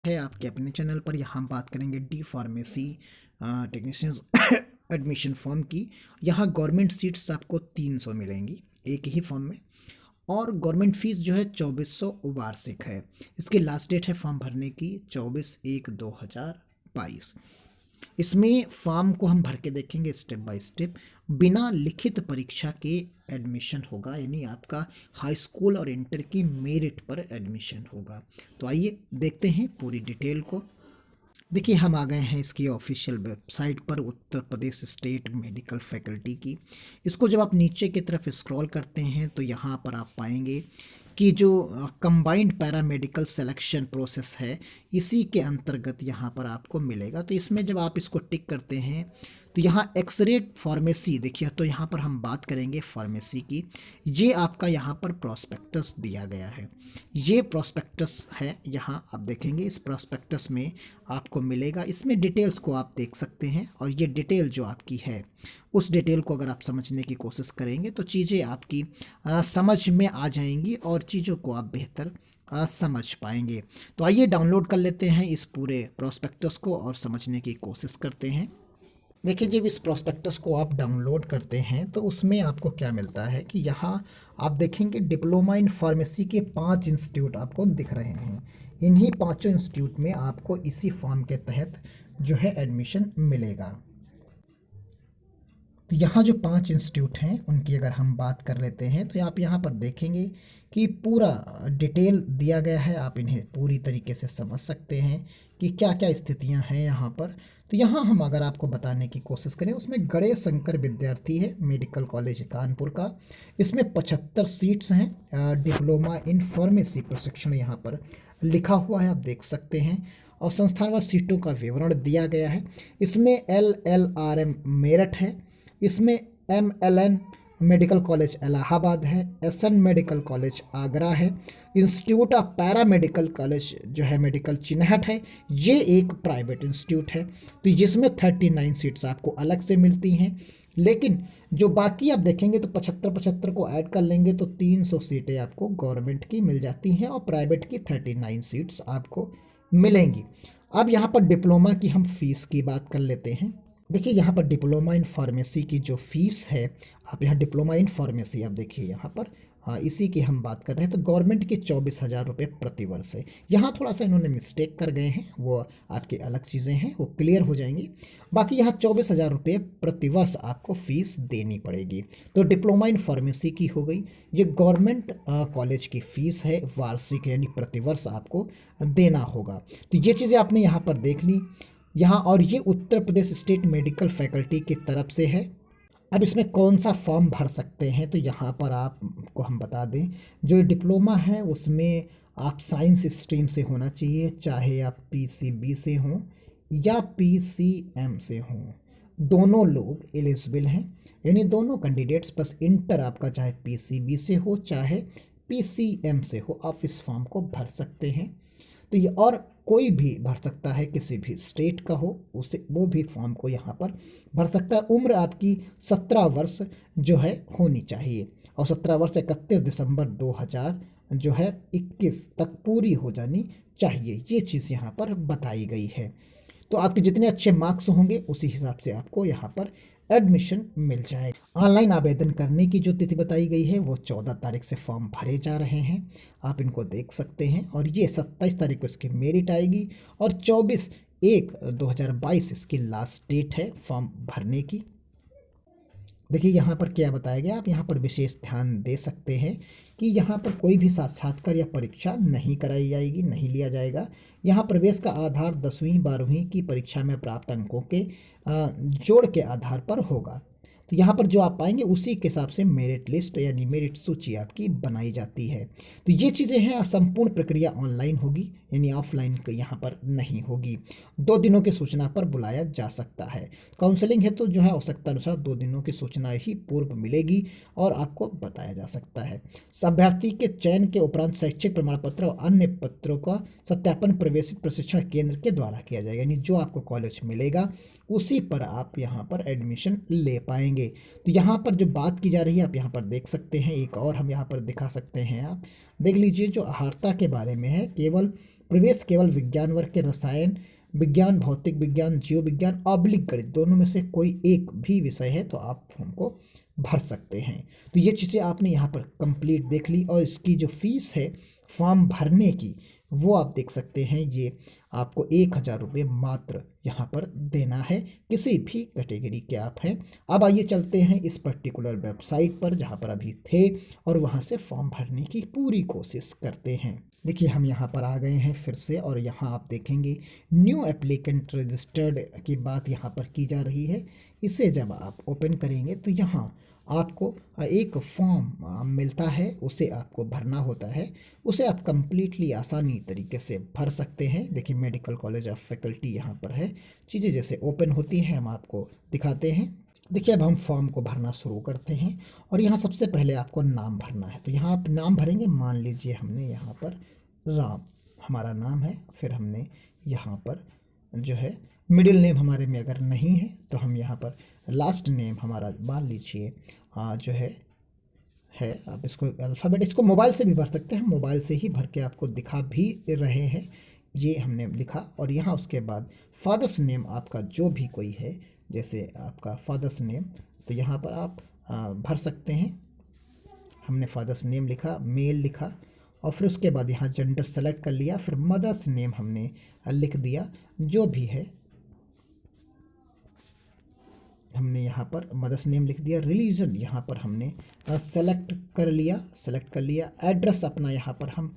है आपके अपने चैनल पर। यहाँ हम बात करेंगे D pharmacy technicians admission form की। यहाँ गवर्नमेंट सीट्स आपको 300 मिलेंगी एक ही फॉर्म में, और गवर्नमेंट फीस जो है 2400 वार्षिक है। इसकी लास्ट डेट है फॉर्म भरने की 24/1/2022। इसमें फॉर्म को हम भर के देखेंगे स्टेप बाय स्टेप। बिना लिखित परीक्षा के एडमिशन होगा, यानी आपका हाई स्कूल और इंटर की मेरिट पर एडमिशन होगा। तो आइए देखते हैं पूरी डिटेल को। देखिए, हम आ गए हैं इसकी ऑफिशियल वेबसाइट पर, Uttar Pradesh state medical faculty की। इसको जब आप नीचे की तरफ स्क्रॉल करते हैं तो यहाँ पर आप पाएंगे कि जो कंबाइंड पैरामेडिकल सिलेक्शन प्रोसेस है, इसी के अंतर्गत यहाँ पर आपको मिलेगा। तो इसमें जब आप इसको टिक करते हैं तो यहाँ एक्सरे फार्मेसी देखिए, तो यहाँ पर हम बात करेंगे फार्मेसी की। ये आपका यहाँ पर प्रोस्पेक्टस दिया गया है, ये प्रोस्पेक्टस है। यहाँ आप देखेंगे इस प्रोस्पेक्टस में आपको मिलेगा, इसमें डिटेल्स को आप देख सकते हैं। और ये डिटेल जो आपकी है, उस डिटेल को अगर आप समझने की कोशिश करेंगे तो चीज़ें आपकी समझ में आ जाएंगी और चीज़ों को आप बेहतर समझ पाएंगे। तो आइए डाउनलोड कर लेते हैं इस पूरे प्रोस्पेक्टस को और समझने की कोशिश करते हैं। देखिए, जब इस प्रोस्पेक्टस को आप डाउनलोड करते हैं तो उसमें आपको क्या मिलता है कि यहाँ आप देखेंगे डिप्लोमा इन फार्मेसी के 5 इंस्टीट्यूट आपको दिख रहे हैं। इन्हीं पांचों इंस्टीट्यूट में आपको इसी फॉर्म के तहत जो है एडमिशन मिलेगा। तो यहाँ जो 5 इंस्टीट्यूट हैं उनकी अगर हम बात कर लेते हैं तो आप यहाँ पर देखेंगे कि पूरा डिटेल दिया गया है। आप इन्हें पूरी तरीके से समझ सकते हैं कि क्या क्या स्थितियाँ हैं यहाँ पर। तो यहाँ हम अगर आपको बताने की कोशिश करें, उसमें गणेश शंकर विद्यार्थी है मेडिकल कॉलेज कानपुर का। इसमें 75 सीट्स हैं। डिप्लोमा इन फार्मेसी प्रशिक्षण यहाँ पर लिखा हुआ है, आप देख सकते हैं। और संस्थानवार सीटों का विवरण दिया गया है। इसमें LLRM मेरठ है, इसमें MLN मेडिकल कॉलेज इलाहाबाद है, SN मेडिकल कॉलेज आगरा है, institute of para medical college जो है मेडिकल चिन्हट है, ये एक प्राइवेट इंस्टीट्यूट है। तो जिसमें 39 सीट्स आपको अलग से मिलती हैं। लेकिन जो बाकी आप देखेंगे तो 75 को ऐड कर लेंगे तो 300 सीटें आपको गवर्नमेंट की मिल जाती हैं और प्राइवेट की 39 सीट्स आपको मिलेंगी। अब यहाँ पर डिप्लोमा की हम फीस की बात कर लेते हैं। देखिए, यहाँ पर डिप्लोमा इन फार्मेसी की जो फीस है, आप यहाँ डिप्लोमा इन फार्मेसी आप देखिए यहाँ पर, हाँ इसी की हम बात कर रहे हैं। तो गवर्नमेंट के 24,000 रुपये प्रति वर्ष है। यहाँ थोड़ा सा इन्होंने मिस्टेक कर गए हैं, वो आपकी अलग चीज़ें हैं, वो क्लियर हो जाएंगी। बाकी यहाँ 24,000 रुपये प्रति वर्ष आपको फ़ीस देनी पड़ेगी। तो डिप्लोमा इन फार्मेसी की हो गई। ये गवर्नमेंट कॉलेज की फ़ीस है, वार्षिक यानी प्रतिवर्ष आपको देना होगा। तो ये चीज़ें आपने यहाँ पर देख ली यहाँ। और ये Uttar Pradesh state medical faculty की तरफ से है। अब इसमें कौन सा फॉर्म भर सकते हैं, तो यहाँ पर आपको हम बता दें, जो डिप्लोमा है उसमें आप साइंस स्ट्रीम से होना चाहिए, चाहे आप PCB से हों या PCM से हों, दोनों लोग एलिजिबल हैं। यानी दोनों कैंडिडेट्स, बस इंटर आपका चाहे PCB से हो चाहे PCM से हो, आप इस फॉर्म को भर सकते हैं। तो ये और कोई भी भर सकता है, किसी भी स्टेट का हो उसे, वो भी फॉर्म को यहाँ पर भर सकता है। उम्र आपकी 17 वर्ष जो है होनी चाहिए, और 17 वर्ष 31 दिसंबर 2021 तक पूरी हो जानी चाहिए। ये चीज़ यहाँ पर बताई गई है। तो आपके जितने अच्छे मार्क्स होंगे उसी हिसाब से आपको यहाँ पर एडमिशन मिल जाए। ऑनलाइन आवेदन करने की जो तिथि बताई गई है वो 14 तारीख से फॉर्म भरे जा रहे हैं, आप इनको देख सकते हैं। और ये 27 तारीख को इसकी मेरिट आएगी और 24/1/2022 इसकी लास्ट डेट है फॉर्म भरने की। देखिए, यहाँ पर क्या बताया गया, आप यहाँ पर विशेष ध्यान दे सकते हैं कि यहाँ पर कोई भी साक्षात्कार या परीक्षा नहीं कराई जाएगी, नहीं लिया जाएगा। यहाँ प्रवेश का आधार 10वीं 12वीं की परीक्षा में प्राप्त अंकों के जोड़ के आधार पर होगा। तो यहाँ पर जो आप पाएंगे उसी के हिसाब से मेरिट लिस्ट यानी मेरिट सूची आपकी बनाई जाती है। तो ये चीज़ें हैं। संपूर्ण प्रक्रिया ऑनलाइन होगी, यानी ऑफलाइन यहाँ पर नहीं होगी। 2 दिनों की सूचना पर बुलाया जा सकता है। काउंसलिंग है तो जो है आवश्यकता अनुसार 2 दिनों की सूचना ही पूर्व मिलेगी और आपको बताया जा सकता है। अभ्यर्थी के चयन के उपरांत शैक्षिक प्रमाण पत्र और अन्य पत्रों का सत्यापन प्रवेशित प्रशिक्षण केंद्र के द्वारा किया जाएगा। यानी जो आपको कॉलेज मिलेगा उसी पर आप यहाँ पर एडमिशन ले पाएंगे। तो यहाँ पर जो बात की जा रही है आप यहाँ पर देख सकते हैं। एक और हम यहाँ पर दिखा सकते हैं, आप देख लीजिए, जो अहार्ता के बारे में है, केवल प्रवेश केवल विज्ञान वर्ग के रसायन विज्ञान, भौतिक विज्ञान, जीव विज्ञान ऑब्लिक गणित दोनों में से कोई एक भी विषय है तो आप फॉर्म को भर सकते हैं। तो ये चीज़ें आपने यहाँ पर कंप्लीट देख ली और इसकी जो फीस है फॉर्म भरने की वो आप देख सकते हैं, ये आपको 1,000 रुपये मात्र यहाँ पर देना है, किसी भी कैटेगरी के आप हैं। अब आइए चलते हैं इस पर्टिकुलर वेबसाइट पर जहाँ पर अभी थे और वहाँ से फॉर्म भरने की पूरी कोशिश करते हैं। देखिए हम यहाँ पर आ गए हैं फिर से और यहाँ आप देखेंगे न्यू एप्लीकेंट रजिस्टर्ड की बात यहाँ पर की जा रही है। इसे जब आप ओपन करेंगे तो यहाँ आपको एक फॉर्म मिलता है, उसे आपको भरना होता है। उसे आप कंप्लीटली आसानी तरीके से भर सकते हैं। देखिए मेडिकल कॉलेज ऑफ फैकल्टी यहाँ पर है। चीज़ें जैसे ओपन होती हैं हम आपको दिखाते हैं। देखिए अब हम फॉर्म को भरना शुरू करते हैं और यहाँ सबसे पहले आपको नाम भरना है। तो यहाँ आप नाम भरेंगे, मान लीजिए हमने यहाँ पर राम हमारा नाम है, फिर हमने यहाँ पर जो है मिडिल नेम हमारे में अगर नहीं है तो हम यहाँ पर लास्ट नेम हमारा मान लीजिए जो है आप इसको अल्फ़ाबेट इसको मोबाइल से भी भर सकते हैं, मोबाइल से ही भर के आपको दिखा भी रहे हैं। ये हमने लिखा और यहाँ उसके बाद फादर्स नेम आपका जो भी कोई है, जैसे आपका फादर्स नेम तो यहाँ पर आप भर सकते हैं। हमने फादर्स नेम लिखा, मेल लिखा और फिर उसके बाद यहाँ जेंडर सेलेक्ट कर लिया, फिर मदर्स नेम हमने लिख दिया जो भी है, हमने यहाँ पर मदर्स नेम लिख दिया। रिलीजन यहाँ पर हमने सेलेक्ट कर लिया। एड्रेस अपना यहाँ पर हम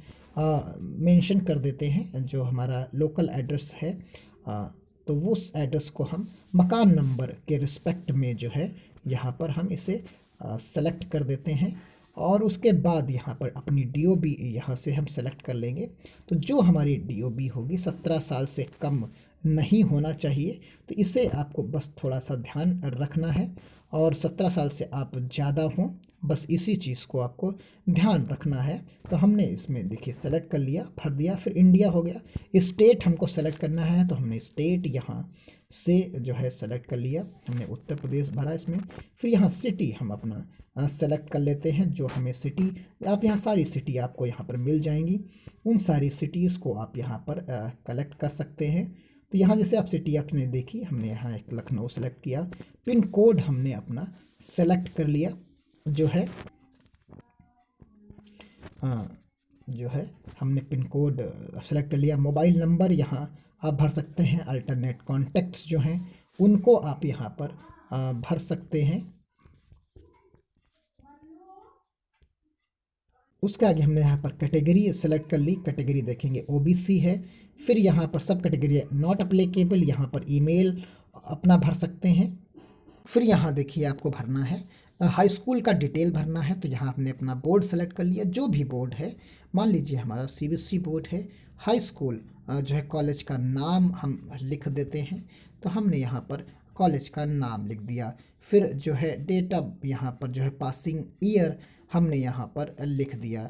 मेंशन कर देते हैं, जो हमारा लोकल एड्रेस है तो उस एड्रेस को हम मकान नंबर के रिस्पेक्ट में जो है यहाँ पर हम इसे सेलेक्ट कर देते हैं और उसके बाद यहाँ पर अपनी DOB यहाँ से हम सेलेक्ट कर लेंगे। तो जो हमारी DOB होगी 17 साल से कम नहीं होना चाहिए, तो इसे आपको बस थोड़ा सा ध्यान रखना है और 17 साल से आप ज़्यादा हों, बस इसी चीज़ को आपको ध्यान रखना है। तो हमने इसमें देखिए सेलेक्ट कर लिया, भर दिया। फिर इंडिया हो गया। स्टेट हमको सेलेक्ट करना है तो हमने स्टेट यहाँ से जो है सेलेक्ट कर लिया, हमने उत्तर प्रदेश भरा इसमें। फिर यहाँ सिटी हम अपना सेलेक्ट कर लेते हैं, जो हमें सिटी आप यहाँ सारी सिटी आपको यहाँ पर मिल जाएंगी, उन सारी सिटीज़ को आप यहाँ पर कलेक्ट कर सकते हैं। तो यहाँ जैसे आप सिटी आपने देखी, हमने यहाँ एक लखनऊ सेलेक्ट किया। पिन कोड हमने अपना सेलेक्ट कर लिया, जो है हमने पिन कोड सेलेक्ट कर लिया। मोबाइल नंबर यहाँ आप भर सकते हैं। अल्टरनेट कॉन्टैक्ट्स जो हैं उनको आप यहाँ पर भर सकते हैं। उसके आगे हमने यहाँ पर कैटेगरी सेलेक्ट कर ली। कैटेगरी देखेंगे OBC है। फिर यहाँ पर सब कैटेगरी नॉट अप्लीकेबल, यहाँ पर ईमेल अपना भर सकते हैं। फिर यहाँ देखिए आपको भरना है हाई स्कूल का डिटेल भरना है। तो यहाँ आपने अपना बोर्ड सेलेक्ट कर लिया, जो भी बोर्ड है, मान लीजिए हमारा CBSE बोर्ड है। हाई स्कूल जो है कॉलेज का नाम हम लिख देते हैं, तो हमने यहाँ पर कॉलेज का नाम लिख दिया। फिर जो है डेट ऑफ यहाँ पर जो है पासिंग ईयर हमने यहाँ पर लिख दिया।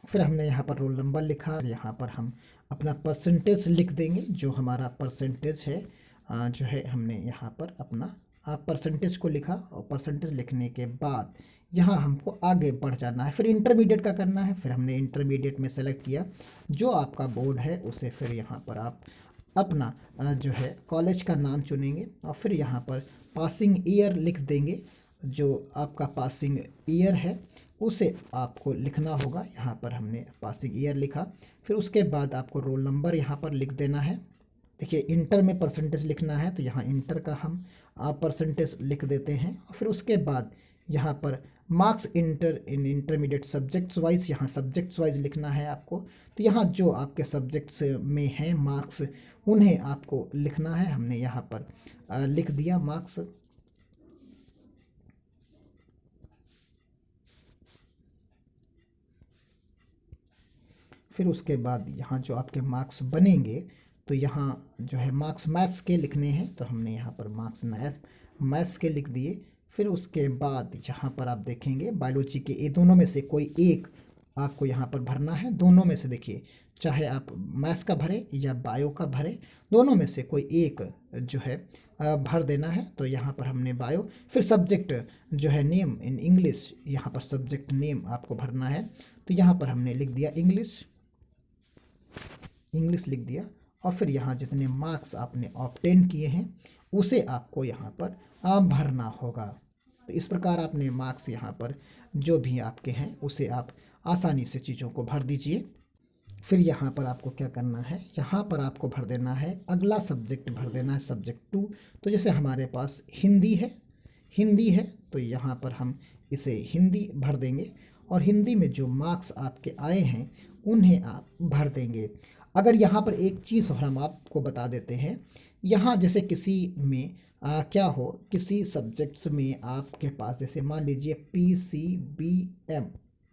फिर हमने यहाँ पर रोल नंबर लिखा, यहाँ पर हम अपना परसेंटेज लिख देंगे, जो हमारा परसेंटेज है जो है हमने यहाँ पर अपना परसेंटेज को लिखा और परसेंटेज लिखने के बाद यहाँ हमको आगे बढ़ जाना है। फिर इंटरमीडिएट का करना है, फिर हमने इंटरमीडिएट में सेलेक्ट किया जो आपका बोर्ड है उसे। फिर यहाँ पर आप अपना जो है कॉलेज का नाम चुनेंगे और फिर यहाँ पर पासिंग ईयर लिख देंगे, जो आपका पासिंग ईयर है उसे आपको लिखना होगा। यहाँ पर हमने पासिंग ईयर लिखा। फिर उसके बाद आपको रोल नंबर यहाँ पर लिख देना है। देखिए इंटर में परसेंटेज लिखना है तो यहाँ इंटर का हम परसेंटेज लिख देते हैं। और फिर उसके बाद यहाँ पर मार्क्स इंटर इन इंटरमीडिएट सब्जेक्ट्स वाइज, यहाँ सब्जेक्ट्स वाइज लिखना है आपको। तो यहाँ जो आपके सब्जेक्ट्स में हैं मार्क्स उन्हें आपको लिखना है। हमने यहाँ पर लिख दिया मार्क्स। फिर उसके बाद यहाँ जो आपके मार्क्स बनेंगे तो यहाँ जो है मार्क्स मैथ्स के लिखने हैं, तो हमने यहाँ पर मार्क्स मैथ्स के लिख दिए। फिर उसके बाद यहाँ पर आप देखेंगे बायोलॉजी के ये दोनों में से कोई एक आपको यहाँ पर भरना है। दोनों में से देखिए, चाहे आप मैथ्स का भरें या बायो का भरें, दोनों में से कोई एक जो है भर देना है। तो यहाँ पर हमने बायो। फिर सब्जेक्ट जो है नेम इन इंग्लिश, यहाँ पर सब्जेक्ट नेम आपको भरना है। तो यहाँ पर हमने लिख दिया इंग्लिश। इंग्लिश लिख दिया और फिर यहाँ जितने मार्क्स आपने ऑब्टेन किए हैं उसे आपको यहाँ पर भरना होगा। तो इस प्रकार आपने मार्क्स यहाँ पर जो भी आपके हैं उसे आप आसानी से चीज़ों को भर दीजिए। फिर यहाँ पर आपको क्या करना है, यहाँ पर आपको भर देना है अगला सब्जेक्ट भर देना है, सब्जेक्ट 2। तो जैसे हमारे पास हिंदी है तो यहाँ पर हम इसे हिंदी भर देंगे और हिंदी में जो मार्क्स आपके आए हैं उन्हें आप भर देंगे। अगर यहाँ पर एक चीज़ और हम आपको बता देते हैं, यहाँ जैसे किसी में क्या हो, किसी सब्जेक्ट्स में आपके पास जैसे मान लीजिए PCBM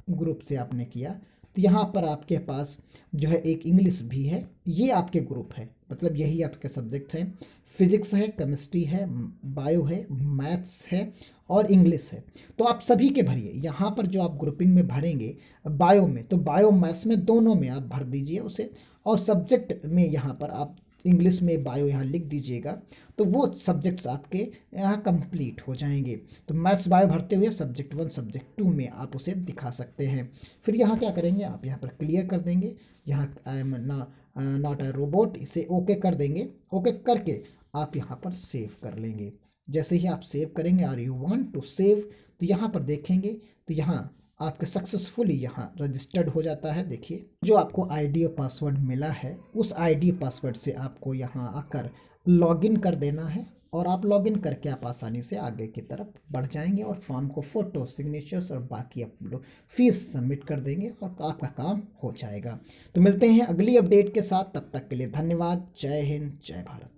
ग्रुप से आपने किया, तो यहाँ पर आपके पास जो है एक इंग्लिश भी है, ये आपके ग्रुप है, मतलब यही आपके सब्जेक्ट्स हैं। फिजिक्स है, केमिस्ट्री है, बायो है, मैथ्स है और इंग्लिश है। तो आप सभी के भरिए, यहाँ पर जो आप ग्रुपिंग में भरेंगे बायो में, तो बायो मैथ्स में दोनों में आप भर दीजिए उसे, और सब्जेक्ट में यहाँ पर आप इंग्लिश में बायो यहाँ लिख दीजिएगा, तो वो सब्जेक्ट्स आपके यहाँ कंप्लीट हो जाएंगे। तो मैथ्स बायो भरते हुए सब्जेक्ट 1 सब्जेक्ट 2 में आप उसे दिखा सकते हैं। फिर यहाँ क्या करेंगे, आप यहाँ पर क्लियर कर देंगे, यहाँ I am not a robot, इसे ओके कर देंगे। ओके करके आप यहाँ पर सेव कर लेंगे। जैसे ही आप सेव करेंगे, are you want to save, तो यहाँ पर देखेंगे तो यहाँ आपके सक्सेसफुली यहाँ रजिस्टर्ड हो जाता है। देखिए जो आपको आईडी और पासवर्ड मिला है, उस आईडी पासवर्ड से आपको यहाँ आकर लॉगिन कर देना है और आप लॉगिन करके आप आसानी से आगे की तरफ बढ़ जाएंगे और फॉर्म को फोटो, सिग्नेचर्स और बाकी अपलोड, फीस सबमिट कर देंगे और आपका काम हो जाएगा। तो मिलते हैं अगली अपडेट के साथ, तब तक के लिए धन्यवाद। जय हिंद, जय भारत।